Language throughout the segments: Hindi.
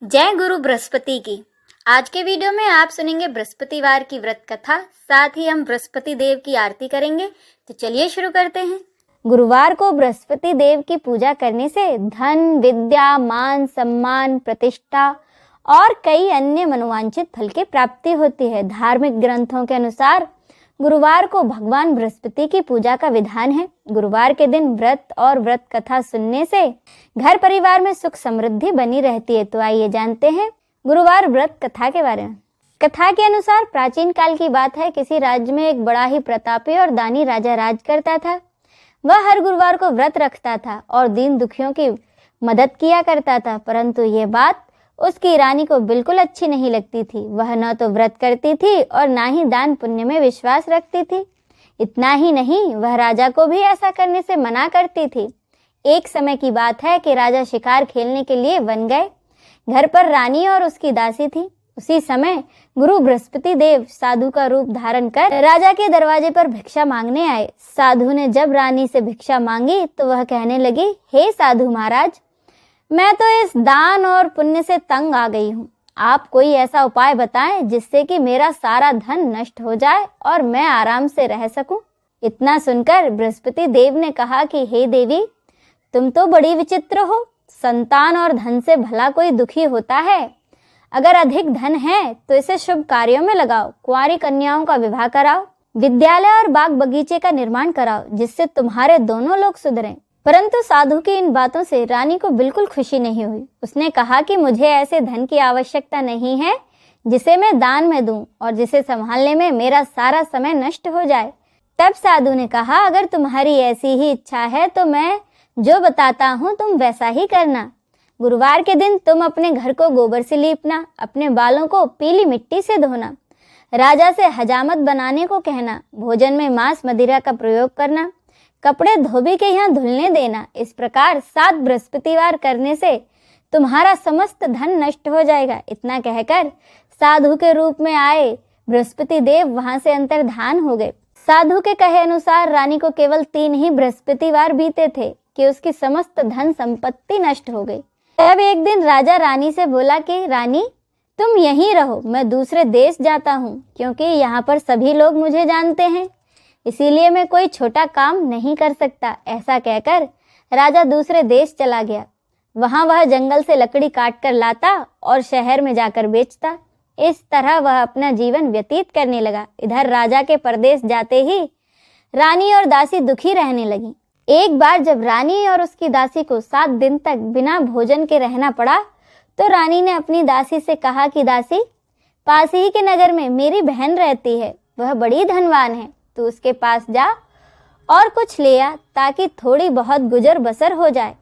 जय गुरु बृहस्पति की। आज के वीडियो में आप सुनेंगे बृहस्पतिवार की व्रत कथा, साथ ही हम बृहस्पति देव की आरती करेंगे। तो चलिए शुरू करते हैं। गुरुवार को बृहस्पति देव की पूजा करने से धन, विद्या, मान, सम्मान, प्रतिष्ठा और कई अन्य मनोवांछित फल की प्राप्ति होती है। धार्मिक ग्रंथों के अनुसार गुरुवार को भगवान बृहस्पति की पूजा का विधान है। गुरुवार के दिन व्रत और व्रत कथा सुनने से घर परिवार में सुख समृद्धि बनी रहती है। तो आइए जानते हैं गुरुवार व्रत कथा के बारे में। कथा के अनुसार प्राचीन काल की बात है, किसी राज्य में एक बड़ा ही प्रतापी और दानी राजा राज करता था। वह हर गुरुवार को व्रत रखता था और दीन दुखियों की मदद किया करता था, परंतु ये बात उसकी रानी को बिल्कुल अच्छी नहीं लगती थी। वह न तो व्रत करती थी और ना ही दान पुण्य में विश्वास रखती थी। इतना ही नहीं, वह राजा को भी ऐसा करने से मना करती थी। एक समय की बात है कि राजा शिकार खेलने के लिए वन गए। घर पर रानी और उसकी दासी थी। उसी समय गुरु बृहस्पति देव साधु का रूप धारण कर राजा के दरवाजे पर भिक्षा मांगने आए। साधु ने जब रानी से भिक्षा मांगी तो वह कहने लगी, हे साधु महाराज, मैं तो इस दान और पुण्य से तंग आ गई हूँ। आप कोई ऐसा उपाय बताएं जिससे कि मेरा सारा धन नष्ट हो जाए और मैं आराम से रह सकूं। इतना सुनकर बृहस्पति देव ने कहा कि हे देवी, तुम तो बड़ी विचित्र हो। संतान और धन से भला कोई दुखी होता है? अगर अधिक धन है तो इसे शुभ कार्यों में लगाओ। कुंवारी कन्याओं का विवाह कराओ, विद्यालय और बाग बगीचे का निर्माण कराओ, जिससे तुम्हारे दोनों लोग सुधरें। परंतु साधु की इन बातों से रानी को बिल्कुल खुशी नहीं हुई। उसने कहा कि मुझे ऐसे धन की आवश्यकता नहीं है जिसे मैं दान में दूं और जिसे संभालने में मेरा सारा समय नष्ट हो जाए। तब साधु ने कहा, अगर तुम्हारी ऐसी ही इच्छा है तो मैं जो बताता हूँ तुम वैसा ही करना। गुरुवार के दिन तुम अपने घर को गोबर से लीपना, अपने बालों को पीली मिट्टी से धोना, राजा से हजामत बनाने को कहना, भोजन में मांस मदिरा का प्रयोग करना, कपड़े धोबी के यहाँ धुलने देना। इस प्रकार 7 बृहस्पतिवार करने से तुम्हारा समस्त धन नष्ट हो जाएगा। इतना कहकर साधु के रूप में आए बृहस्पति देव वहां से अंतर्धान हो गए। साधु के कहे अनुसार रानी को केवल 3 ही बृहस्पतिवार बीते थे कि उसकी समस्त धन संपत्ति नष्ट हो गई। तब एक दिन राजा रानी से बोला कि रानी, तुम यहीं रहो, मैं दूसरे देश जाता हूँ, क्योंकि यहाँ पर सभी लोग मुझे जानते हैं, इसीलिए मैं कोई छोटा काम नहीं कर सकता। ऐसा कहकर राजा दूसरे देश चला गया। वहां वह जंगल से लकड़ी काट कर लाता और शहर में जाकर बेचता। इस तरह वह अपना जीवन व्यतीत करने लगा। इधर राजा के परदेश जाते ही रानी और दासी दुखी रहने लगी। एक बार जब रानी और उसकी दासी को 7 दिन तक बिना भोजन के रहना पड़ा तो रानी ने अपनी दासी से कहा कि दासी, पास ही के नगर में मेरी बहन रहती है, वह बड़ी धनवान है, तू उसके पास जा और कुछ ले आ ताकि थोड़ी बहुत गुजर बसर हो जाए।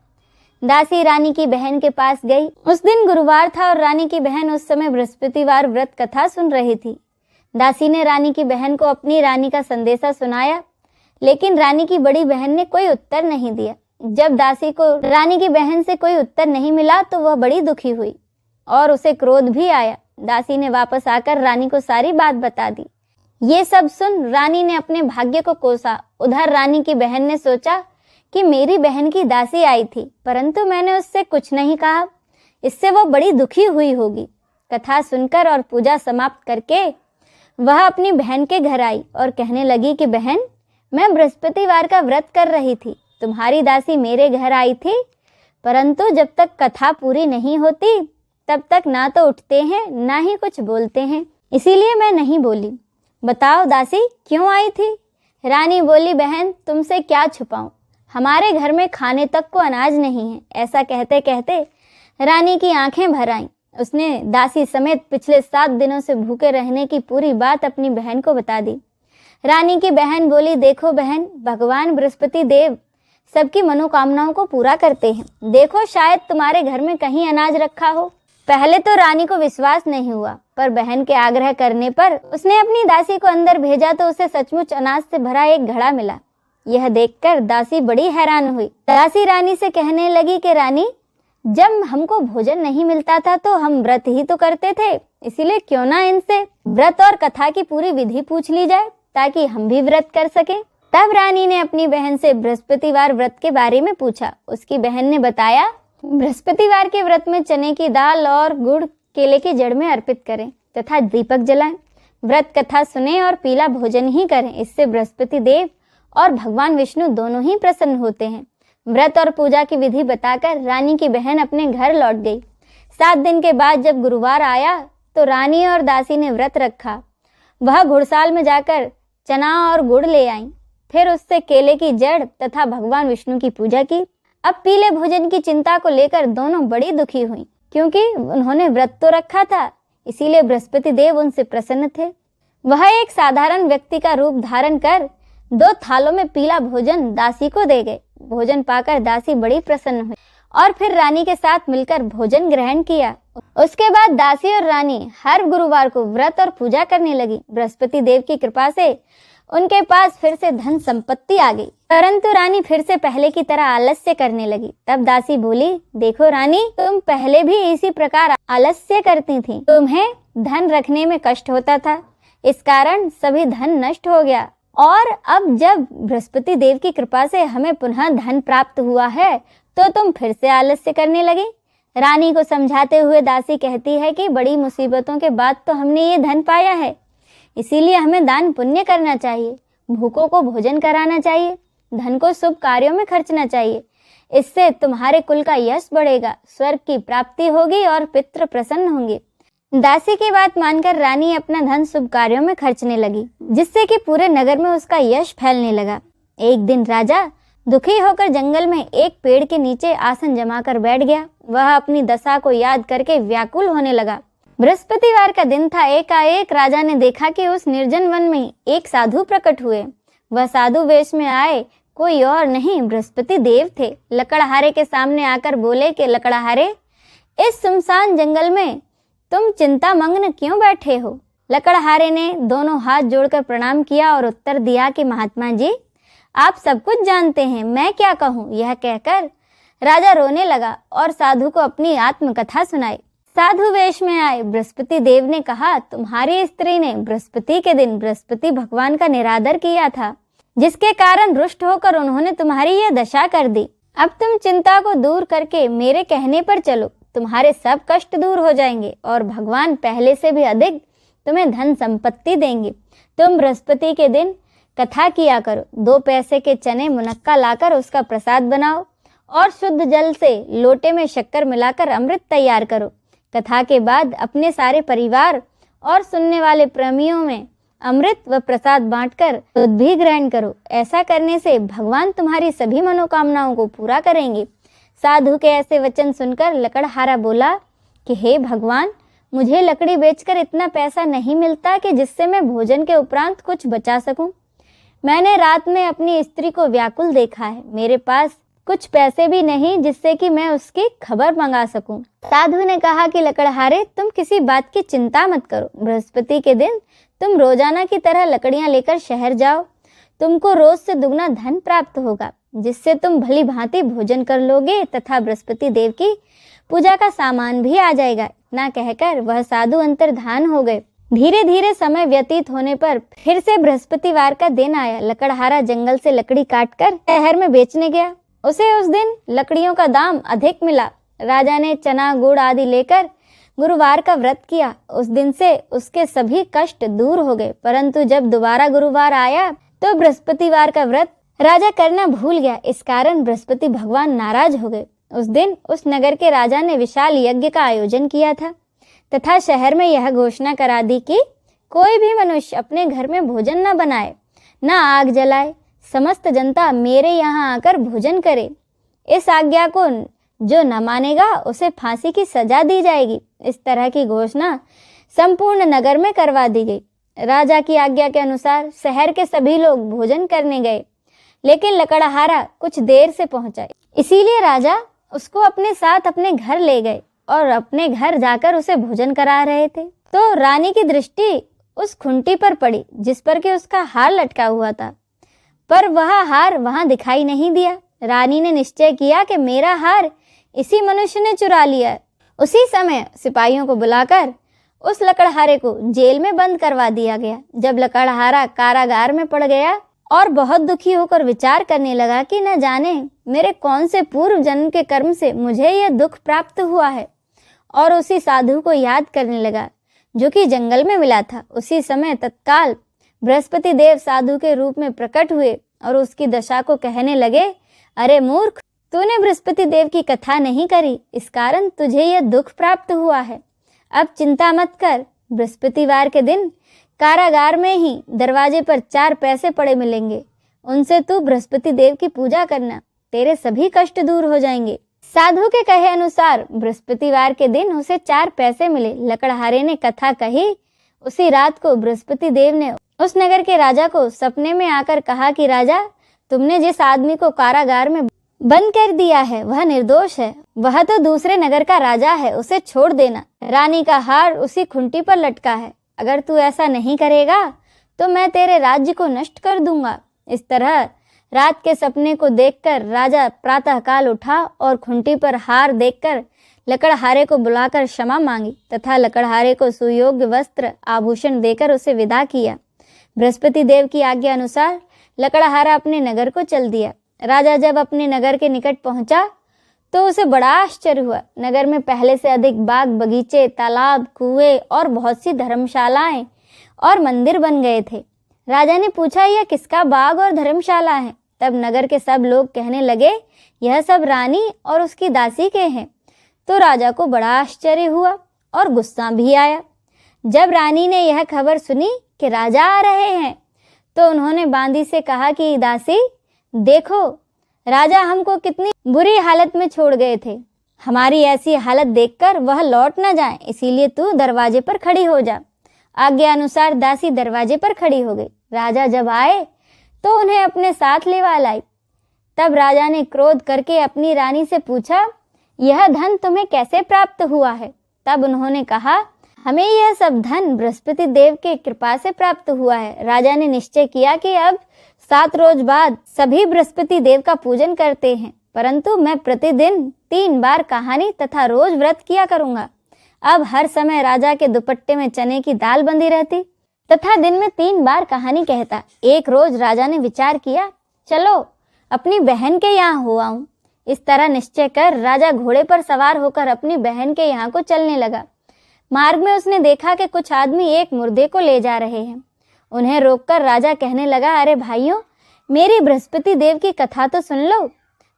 दासी रानी की बहन के पास गई। उस दिन गुरुवार था और रानी की बहन उस समय बृहस्पतिवार व्रत कथा सुन रही थी। दासी ने रानी की बहन को अपनी रानी का संदेशा सुनाया, लेकिन रानी की बड़ी बहन ने कोई उत्तर नहीं दिया। जब दासी को रानी की बहन से कोई उत्तर नहीं मिला तो वह बड़ी दुखी हुई और उसे क्रोध भी आया। दासी ने वापस आकर रानी को सारी बात बता दी। ये सब सुन रानी ने अपने भाग्य को कोसा। उधर रानी की बहन ने सोचा कि मेरी बहन की दासी आई थी, परंतु मैंने उससे कुछ नहीं कहा, इससे वो बड़ी दुखी हुई होगी। कथा सुनकर और पूजा समाप्त करके वह अपनी बहन के घर आई और कहने लगी कि बहन, मैं बृहस्पतिवार का व्रत कर रही थी, तुम्हारी दासी मेरे घर आई थी, परंतु जब तक कथा पूरी नहीं होती तब तक ना तो उठते हैं ना ही कुछ बोलते हैं, इसीलिए मैं नहीं बोली। बताओ दासी, क्यों आई थी? रानी बोली, बहन, तुमसे क्या छुपाऊं, हमारे घर में खाने तक को अनाज नहीं है। ऐसा कहते कहते रानी की आंखें भर आईं। उसने दासी समेत पिछले 7 दिनों से भूखे रहने की पूरी बात अपनी बहन को बता दी। रानी की बहन बोली, देखो बहन, भगवान बृहस्पति देव सबकी मनोकामनाओं को पूरा करते हैं। देखो, शायद तुम्हारे घर में कहीं अनाज रखा हो। पहले तो रानी को विश्वास नहीं हुआ, पर बहन के आग्रह करने पर उसने अपनी दासी को अंदर भेजा तो उसे सचमुच अनाज से भरा एक घड़ा मिला। यह देखकर दासी बड़ी हैरान हुई। दासी रानी से कहने लगी कि रानी, जब हमको भोजन नहीं मिलता था तो हम व्रत ही तो करते थे, इसीलिए क्यों ना इनसे व्रत और कथा की पूरी विधि पूछ ली जाए ताकि हम भी व्रत कर सकें। तब रानी ने अपनी बहन से बृहस्पतिवार व्रत के बारे में पूछा। उसकी बहन ने बताया बृहस्पतिवार के व्रत में चने की दाल और गुड़ केले की जड़ में अर्पित करें तथा दीपक जलाएं। व्रत कथा सुने और पीला भोजन ही करें। इससे बृहस्पति देव और भगवान विष्णु दोनों ही प्रसन्न होते हैं। व्रत और पूजा की विधि बताकर रानी की बहन अपने घर लौट गई। 7 दिन के बाद जब गुरुवार आया तो रानी और दासी ने व्रत रखा। वह घुड़साल में जाकर चना और गुड़ ले आईं। फिर उससे केले की जड़ तथा भगवान विष्णु की पूजा की। अब पीले भोजन की चिंता को लेकर दोनों बड़ी दुखी हुई, क्योंकि उन्होंने व्रत तो रखा था, इसीलिए बृहस्पति देव उनसे प्रसन्न थे। वह एक साधारण व्यक्ति का रूप धारण कर 2 थालों में पीला भोजन दासी को दे गए। भोजन पाकर दासी बड़ी प्रसन्न हुई और फिर रानी के साथ मिलकर भोजन ग्रहण किया। उसके बाद दासी और रानी हर गुरुवार को व्रत और पूजा करने लगी। बृहस्पति देव की कृपा से उनके पास फिर से धन संपत्ति आ गई, परंतु रानी फिर से पहले की तरह आलस्य करने लगी। तब दासी बोली, देखो रानी, तुम पहले भी इसी प्रकार आलस्य करती थी। तुम्हें धन रखने में कष्ट होता था, इस कारण सभी धन नष्ट हो गया, और अब जब बृहस्पति देव की कृपा से हमें पुनः धन प्राप्त हुआ है तो तुम फिर से आलस्य करने लगी। रानी को समझाते हुए दासी कहती है कि बड़ी मुसीबतों के बाद तो हमने ये धन पाया है, इसीलिए हमें दान पुण्य करना चाहिए, भूखों को भोजन कराना चाहिए, धन को शुभ कार्यों में खर्चना चाहिए। इससे तुम्हारे कुल का यश बढ़ेगा, स्वर्ग की प्राप्ति होगी और पितृ प्रसन्न होंगे। दासी की बात मानकर रानी अपना धन शुभ कार्यों में खर्चने लगी, जिससे कि पूरे नगर में उसका यश फैलने लगा। एक दिन राजा दुखी होकर जंगल में एक पेड़ के नीचे आसन जमाकर बैठ गया। वह अपनी दशा को याद करके व्याकुल होने लगा। बृहस्पतिवार का दिन था। एकाएक राजा ने देखा कि उस निर्जन वन में एक साधु प्रकट हुए। वह साधु वेश में आए कोई और नहीं, बृहस्पति देव थे। लकड़हारे के सामने आकर बोले कि लकड़हारे, इस सुनसान जंगल में तुम चिंता मग्न क्यों बैठे हो? लकड़हारे ने दोनों हाथ जोड़कर प्रणाम किया और उत्तर दिया कि महात्मा जी, आप सब कुछ जानते हैं, मैं क्या कहूँ। यह कहकर राजा रोने लगा और साधु को अपनी आत्मकथा सुनाई। साधु वेश में आए बृहस्पति देव ने कहा, तुम्हारी स्त्री ने बृहस्पति के दिन बृहस्पति भगवान का निरादर किया था, जिसके कारण रुष्ट होकर उन्होंने तुम्हारी यह दशा कर दी। अब तुम चिंता को दूर करके मेरे कहने पर चलो, तुम्हारे सब कष्ट दूर हो जाएंगे और भगवान पहले से भी अधिक तुम्हें धन संपत्ति देंगे। तुम बृहस्पति के दिन कथा किया करो। 2 पैसे के चने मुनक्का लाकर उसका प्रसाद बनाओ और शुद्ध जल से लोटे में शक्कर मिलाकर अमृत तैयार करो। कथा के बाद अपने सारे परिवार और सुनने वाले प्रेमियों में अमृत व प्रसाद बांटकर दूध भी ग्रहण करो। ऐसा करने से भगवान तुम्हारी सभी मनोकामनाओं को पूरा करेंगे। साधु के ऐसे वचन सुनकर लकड़हारा बोला कि हे भगवान, मुझे लकड़ी बेचकर इतना पैसा नहीं मिलता कि जिससे मैं भोजन के उपरांत कुछ बचा सकूं। मैंने रात में अपनी स्त्री को व्याकुल देखा है, मेरे पास कुछ पैसे भी नहीं जिससे कि मैं उसकी खबर मंगा सकूं। साधु ने कहा कि लकड़हारे, तुम किसी बात की चिंता मत करो। बृहस्पति के दिन तुम रोजाना की तरह लकड़ियां लेकर शहर जाओ। तुमको रोज से दुगना धन प्राप्त होगा, जिससे तुम भली भांति भोजन कर लोगे तथा बृहस्पति देव की पूजा का सामान भी आ जाएगा। इतना कहकर वह साधु अंतर्धान हो गए। धीरे धीरे समय व्यतीत होने पर फिर से बृहस्पतिवार का दिन आया। लकड़हारा जंगल से लकड़ी काटकर शहर में बेचने गया। उसे उस दिन लकड़ियों का दाम अधिक मिला। राजा ने चना गुड़ आदि लेकर गुरुवार का व्रत किया। उस दिन से उसके सभी कष्ट दूर हो गए। परंतु जब दोबारा गुरुवार आया तो बृहस्पतिवार का व्रत राजा करना भूल गया। इस कारण बृहस्पति भगवान नाराज हो गए। उस दिन उस नगर के राजा ने विशाल यज्ञ का आयोजन किया था तथा शहर में यह घोषणा करा दी कि कोई भी मनुष्य अपने घर में भोजन न बनाए, न आग जलाए। समस्त जनता मेरे यहाँ आकर भोजन करे। इस आज्ञा को जो न मानेगा उसे फांसी की सजा दी जाएगी। इस तरह की घोषणा संपूर्ण नगर में करवा दी गई। राजा की आज्ञा के अनुसार शहर के सभी लोग भोजन करने गए, लेकिन लकड़हारा कुछ देर से पहुंचा, इसीलिए राजा उसको अपने साथ अपने घर ले गए और अपने घर जाकर उसे भोजन करा रहे थे। तो रानी की दृष्टि उस खुंटी पर पड़ी जिस पर कि उसका हार लटका हुआ था, पर वह हार वहां दिखाई नहीं दिया। रानी ने निश्चय किया कि मेरा हार इसी मनुष्य ने चुरा लिया। उसी समय सिपाहियों को बुलाकर उस लकड़हारे को जेल में बंद करवा दिया गया। जब लकड़हारा कारागार में पड़ गया और बहुत दुखी होकर विचार करने लगा कि न जाने मेरे कौन से पूर्व जन्म के कर्म से मुझे यह दुख प्राप्त हुआ है। और उसी साधु को याद करने लगा जो कि जंगल में मिला था। उसी समय तत्काल बृहस्पति देव साधु के रूप में प्रकट हुए और उसकी दशा को कहने लगे, अरे मूर्ख, तूने बृहस्पति देव की कथा नहीं करी, इस कारण तुझे यह दुख प्राप्त हुआ है। अब चिंता मत कर, बृहस्पतिवार के दिन कारागार में ही दरवाजे पर 4 पैसे पड़े मिलेंगे, उनसे तू बृहस्पति देव की पूजा करना, तेरे सभी कष्ट दूर हो जाएंगे। साधु के कहे अनुसार बृहस्पतिवार के दिन उसे 4 पैसे मिले। लकड़हारे ने कथा कही। उसी रात को बृहस्पति देव ने उस नगर के राजा को सपने में आकर कहा कि राजा, तुमने जिस आदमी को कारागार में बंद कर दिया है वह निर्दोष है, वह तो दूसरे नगर का राजा है, उसे छोड़ देना। रानी का हार उसी खुंटी पर लटका है, अगर तू ऐसा नहीं करेगा तो मैं तेरे राज्य को नष्ट कर दूंगा। इस तरह रात के सपने को देखकर राजा प्रातःकाल उठा और खुंटी पर हार देखकर लकड़हारे को बुलाकर क्षमा मांगी तथा लकड़हारे को सुयोग्य वस्त्र आभूषण देकर उसे विदा किया। बृहस्पति देव की आज्ञा अनुसार लकड़हारा अपने नगर को चल दिया। राजा जब अपने नगर के निकट पहुंचा तो उसे बड़ा आश्चर्य हुआ। नगर में पहले से अधिक बाग बगीचे, तालाब, कुएं और बहुत सी धर्मशालाएं और मंदिर बन गए थे। राजा ने पूछा, यह किसका बाग और धर्मशाला है? तब नगर के सब लोग कहने लगे, यह सब रानी और उसकी दासी के हैं। तो राजा को बड़ा आश्चर्य हुआ और गुस्सा भी आया। जब रानी ने यह खबर सुनी कि राजा आ रहे हैं तो उन्होंने बांदी से कहा कि दासी, देखो राजा हमको कितनी बुरी हालत में छोड़ गए थे, हमारी ऐसी हालत देखकर वह लौट न जाए, इसीलिए तू दरवाजे पर खड़ी हो जा। आज्ञा अनुसार दासी दरवाजे पर खड़ी हो गई। राजा जब आए तो उन्हें अपने साथ लेवा लाई। तब राजा ने क्रोध करके अपनी रानी से पूछा, यह धन तुम्हें कैसे प्राप्त हुआ है? तब उन्होंने कहा, हमें यह सब धन बृहस्पति देव के कृपा से प्राप्त हुआ है। राजा ने निश्चय किया कि अब 7 रोज बाद सभी बृहस्पति देव का पूजन करते हैं, परंतु मैं प्रतिदिन 3 बार कहानी तथा रोज व्रत किया करूंगा। अब हर समय राजा के दुपट्टे में चने की दाल बंधी रहती तथा दिन में 3 बार कहानी कहता। एक रोज राजा ने विचार किया, चलो अपनी बहन के यहाँ हो आऊं। इस तरह निश्चय कर राजा घोड़े पर सवार होकर अपनी बहन के यहाँ को चलने लगा। मार्ग में उसने देखा कि कुछ आदमी एक मुर्दे को ले जा रहे हैं। उन्हें रोककर राजा कहने लगा, अरे भाइयों, मेरी बृहस्पति देव की कथा तो सुन लो।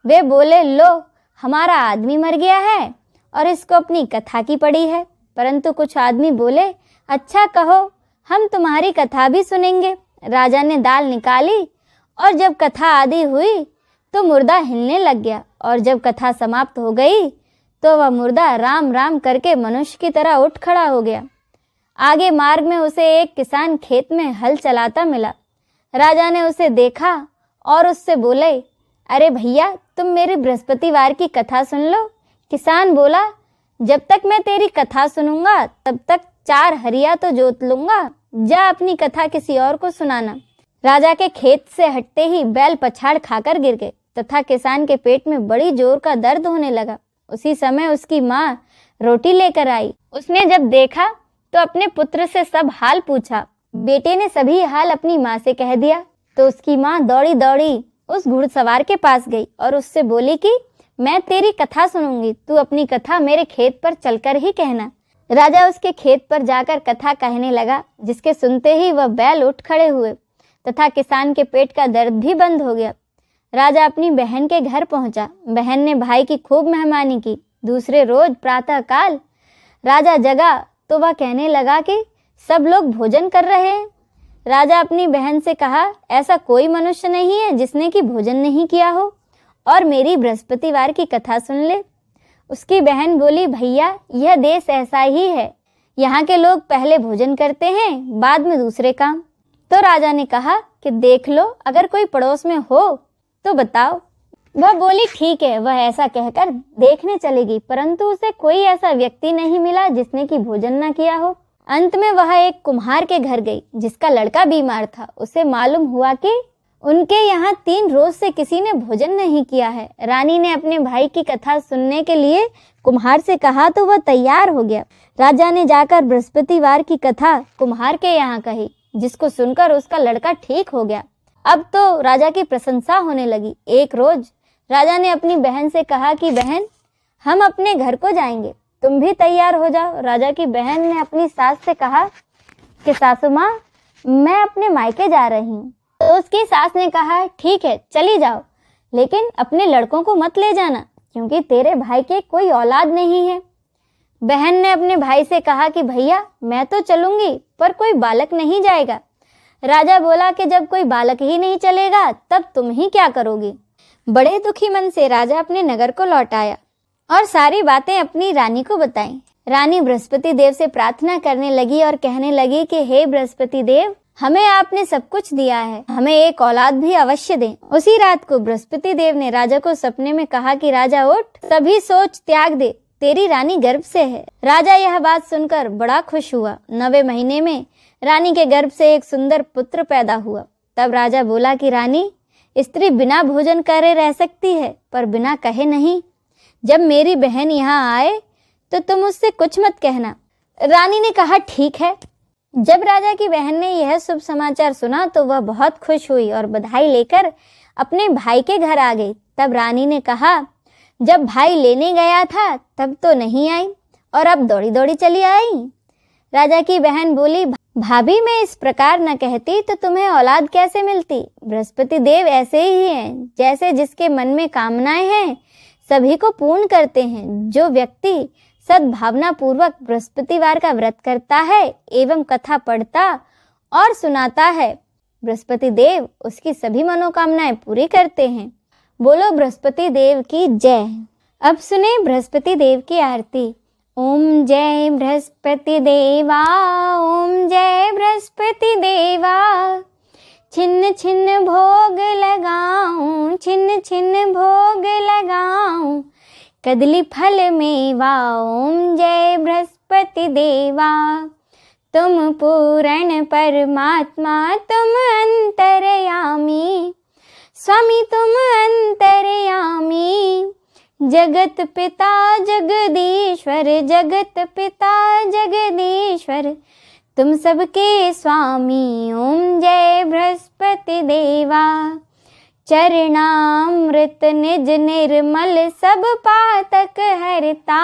वे बोले, लो हमारा आदमी मर गया है और इसको अपनी कथा की पड़ी है। परंतु कुछ आदमी बोले, अच्छा कहो, हम तुम्हारी कथा भी सुनेंगे। राजा ने दाल निकाली और जब कथा आदि हुई तो मुर्दा हिलने लग गया और जब कथा समाप्त हो गई तो वह मुर्दा राम राम करके मनुष्य की तरह उठ खड़ा हो गया। आगे मार्ग में उसे एक किसान खेत में हल चलाता मिला। राजा ने उसे देखा और उससे बोले, अरे भैया, तुम मेरी बृहस्पतिवार की कथा सुन लो। किसान बोला, जब तक मैं तेरी कथा सुनूंगा तब तक 4 हरिया तो जोत लूंगा, जा अपनी कथा किसी और को सुनाना। राजा के खेत से हटते ही बैल पछाड़ खाकर गिर गए तथा किसान के पेट में बड़ी जोर का दर्द होने लगा। उसी समय उसकी माँ रोटी लेकर आई। उसने जब देखा तो अपने पुत्र से सब हाल पूछा। बेटे ने सभी हाल अपनी माँ से कह दिया तो उसकी माँ दौड़ी दौड़ी उस घुड़सवार के पास गई और उससे बोली कि मैं तेरी कथा सुनूंगी, तू अपनी कथा मेरे खेत पर चलकर ही कहना। राजा उसके खेत पर जाकर कथा कहने लगा, जिसके सुनते ही वह बैल उठ खड़े हुए तथा किसान के पेट का दर्द भी बंद हो गया। राजा अपनी बहन के घर पहुंचा। बहन ने भाई की खूब मेहमानी की। दूसरे रोज प्रातः काल राजा जगा तो वह कहने लगा कि सब लोग भोजन कर रहे हैं। राजा अपनी बहन से कहा, ऐसा कोई मनुष्य नहीं है जिसने कि भोजन नहीं किया हो और मेरी बृहस्पतिवार की कथा सुन ले। उसकी बहन बोली, भैया, यह देश ऐसा ही है, यहाँ के लोग पहले भोजन करते हैं, बाद में दूसरे काम। तो राजा ने कहा कि देख लो, अगर कोई पड़ोस में हो तो बताओ। वह बोली, ठीक है। वह ऐसा कहकर देखने चलेगी, परंतु उसे कोई ऐसा व्यक्ति नहीं मिला जिसने कि भोजन न किया हो। अंत में वह एक कुम्हार के घर गई जिसका लड़का बीमार था। उसे मालूम हुआ कि उनके यहाँ 3 रोज से किसी ने भोजन नहीं किया है। रानी ने अपने भाई की कथा सुनने के लिए कुम्हार से कहा तो वह तैयार हो गया। राजा ने जाकर बृहस्पतिवार की कथा कुम्हार के यहाँ कही, जिसको सुनकर उसका लड़का ठीक हो गया अब तो राजा की प्रशंसा होने लगी। एक रोज राजा ने अपनी बहन से कहा कि बहन, हम अपने घर को जाएंगे, तुम भी तैयार हो जाओ। राजा की बहन ने अपनी सास से कहा कि सासू माँ, मैं अपने मायके जा रही हूँ। तो उसकी सास ने कहा ठीक है, चली जाओ, लेकिन अपने लड़कों को मत ले जाना, क्योंकि तेरे भाई के कोई औलाद नहीं है। बहन ने अपने भाई से कहा कि भैया, मैं तो चलूंगी, पर कोई बालक नहीं जाएगा। राजा बोला कि जब कोई बालक ही नहीं चलेगा तब तुम ही क्या करोगी। बड़े दुखी मन से राजा अपने नगर को लौट आया और सारी बातें अपनी रानी को बताई। रानी बृहस्पति देव से प्रार्थना करने लगी और कहने लगी कि हे बृहस्पति देव, हमें आपने सब कुछ दिया है, हमें एक औलाद भी अवश्य दें। उसी रात को बृहस्पति देव ने राजा को सपने में कहा कि राजा उठ, सभी सोच त्याग दे, तेरी रानी गर्भ से है। राजा यह बात सुनकर बड़ा खुश हुआ। 9वें महीने में रानी के गर्भ से एक सुंदर पुत्र पैदा हुआ। तब राजा बोला कि रानी, स्त्री बिना भोजन करे रह सकती है, पर बिना कहे नहीं। जब मेरी बहन यहाँ आए तो तुम उससे कुछ मत कहना। रानी ने कहा ठीक है। जब राजा की बहन ने यह शुभ समाचार सुना तो वह बहुत खुश हुई और बधाई लेकर अपने भाई के घर आ गई। तब रानी ने कहा, जब भाई लेने गया था तब तो नहीं आई और अब दौड़ी दौड़ी चली आई। राजा की बहन बोली, भाभी, मैं इस प्रकार न कहती तो तुम्हें औलाद कैसे मिलती। बृहस्पति देव ऐसे ही हैं, जैसे जिसके मन में कामनाएं हैं सभी को पूर्ण करते हैं। जो व्यक्ति सद्भावना पूर्वक बृहस्पतिवार का व्रत करता है एवं कथा पढ़ता और सुनाता है, बृहस्पति देव उसकी सभी मनोकामनाएं पूरी करते हैं। बोलो बृहस्पति देव की जय। अब सुने बृहस्पति देव की आरती। ओम जय बृहस्पति देवा, ओम जय बृहस्पति देवा। छिन्न छिन्न भोग लगाऊं, छिन्न छिन्न भोग लगाऊं, कदली फल मेवा। ओम जय बृहस्पति देवा। तुम पूर्ण परमात्मा, तुम अंतर्यामी, स्वामी तुम अंतर्यामी। जगत पिता जगदीश्वर, जगत पिता जगदीश्वर, तुम सबके स्वामी। ओम जय बृहस्पति देवा। चरणामृत निज निर्मल, सब पातक हरता,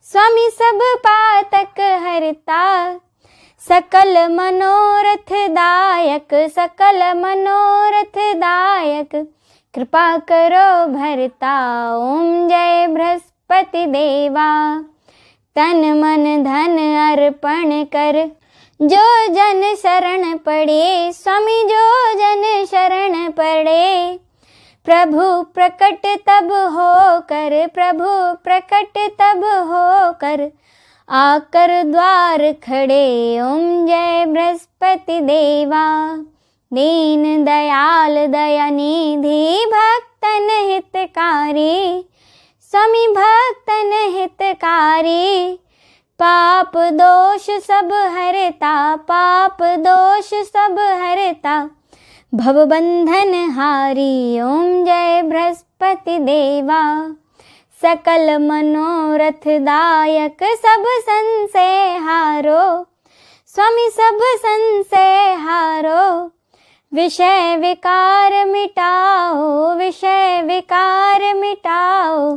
स्वामी सब पातक हरता। सकल मनोरथ दायक, सकल मनोरथ दायक, कृपा करो भरता। ओम जय बृहस्पति देवा। तन मन धन अर्पण कर, जो जन शरण पड़े, स्वामी जो जन शरण पड़े। प्रभु प्रकट तब हो कर, प्रभु प्रकट तब हो कर, आकर द्वार खड़े। ओम जय बृहस्पति देवा। दीन दयाल दयानिधि, भक्तन हितकारी, स्वामी भक्तन हितकारी। पाप दोष सब हरता, पाप दोष सब हरता, भवबंधन हारी। ओम जय बृहस्पति देवा। सकल मनोरथ दायक, सब संशय हारो, स्वामी सब संशय हारो। विषय विकार मिटाओ, विषय विकार मिटाओ,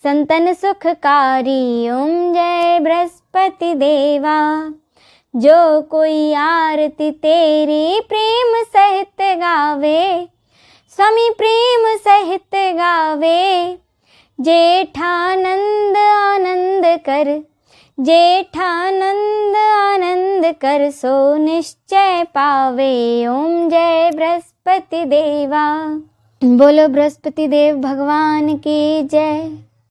संतन सुखकारी। ओम जय बृहस्पति देवा। जो कोई आरती तेरी प्रेम सहित गावे, स्वामी प्रेम सहित गावे। जेठानंद आनंद कर, जेठानंद आनंद कर, सो निश्चय पावे। ओम जय बृहस्पति देवा। बोलो बृहस्पति देव भगवान की जय।